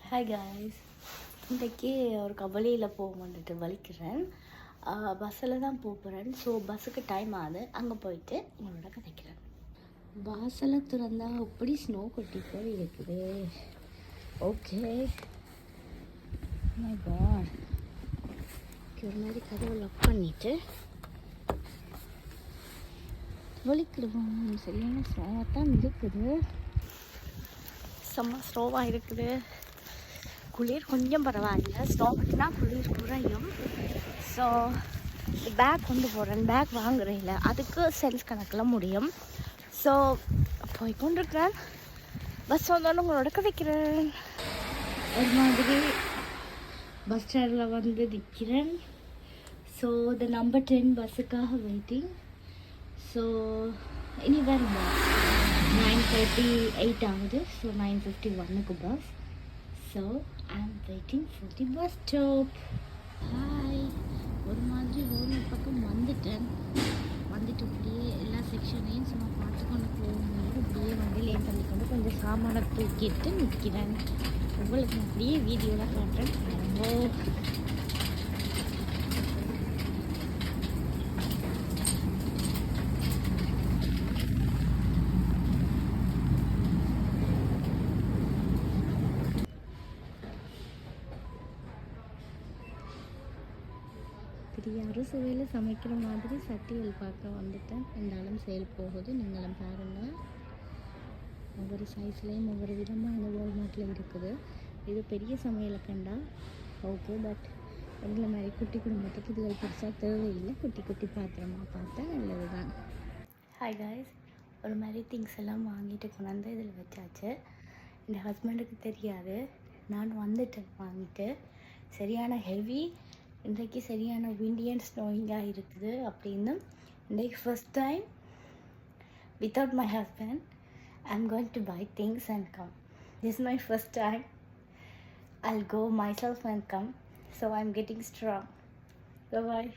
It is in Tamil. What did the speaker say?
ஹாய் காய்ஸ், இன்றைக்கி ஒரு கவலையில் வந்துட்டு வலிக்கிறேன். பஸ்ஸில் தான் போகிறேன். ஸோ பஸ்ஸுக்கு டைம் ஆகுது. அங்கே போயிட்டு உங்களோட கதைக்கிறேன். வாசலை திறந்தா எப்படி ஸ்னோ கொட்டி போய் இருக்குது. Okay my god. ஒரு மாதிரி கதவை லாக் பண்ணிவிட்டு வலிக்கிடுவோம். சரியான ஸ்னோவாக தான் இருக்குது. செம்ம ஸ்னோவாக இருக்குது. குளிர் கொஞ்சம் பரவாயில்ல. ஸ்னோ பற்றினா குளிர் குறையும். ஸோ பேக் கொண்டு போகிறேன். பேக் வாங்குறேன் இல்லை, அதுக்கு சென்ஸ் கணக்கில் முடியும். ஸோ போய்கொண்டிருக்கிறேன். பஸ் வந்தோன்னு உங்களோட கிடைக்கிறேன். ஒரு மாதிரி பஸ் ஸ்டாண்டில் வந்து நிற்கிறேன். ஸோ த நம்பர் 10 பஸ்ஸுக்காக வெயிட்டிங். ஸோ இனி தான் 9:38 ஆகுது. ஸோ 9:51க்கு bus. So I'm waiting for the bus stop. Hi. ஒரு மாதிரி ரோடு பக்கம் வந்துட்டேன். வந்துட்டு இப்படியே எல்லா செக்ஷனையும் சும்மா பார்த்து கொண்டு போகும்போது இப்படியே வண்டியிலே தள்ளிக்கொண்டு கொஞ்சம் சாமானை தூக்கிட்டு நிற்கிறேன். உங்களுக்கு அப்படியே வீடியோவில் காட்டுறேன். ரொம்ப அரசு வேலை சமைக்கிற மாதிரி சட்டிகள் பார்க்க வந்துட்டேன். இருந்தாலும் சேல் போகுது. நீங்களும் பாருங்கள். ஒவ்வொரு சைஸ்லேயும் ஒவ்வொரு விதமாக இந்த வால்மார்ட்டில் இருக்குது. இது பெரிய சமையலை கண்டா ஓகே, பட் எங்களை மாதிரி குட்டி குடும்பத்துக்கு இதுகள் பெருசாக தேவையில்லை. குட்டி குட்டி பாத்திரமாக பார்த்தா நல்லது தான். Hi guys. ஒரு மாதிரி திங்ஸ் எல்லாம் வாங்கிட்டு கொண்டாந்து இதில் வச்சாச்சு. என் ஹஸ்பண்டுக்கு தெரியாது. நான் வந்துட்டேன் வாங்கிட்டு. சரியான ஹெவி. இன்றைக்கு சரியான விண்டியன் ஸ்னோயிங்காக இருக்குது. அப்படின்னு இன்றைக்கு first time without my husband I'm going to buy things and come. This my first time. I'll go myself and come. So I'm getting strong. Bye bye.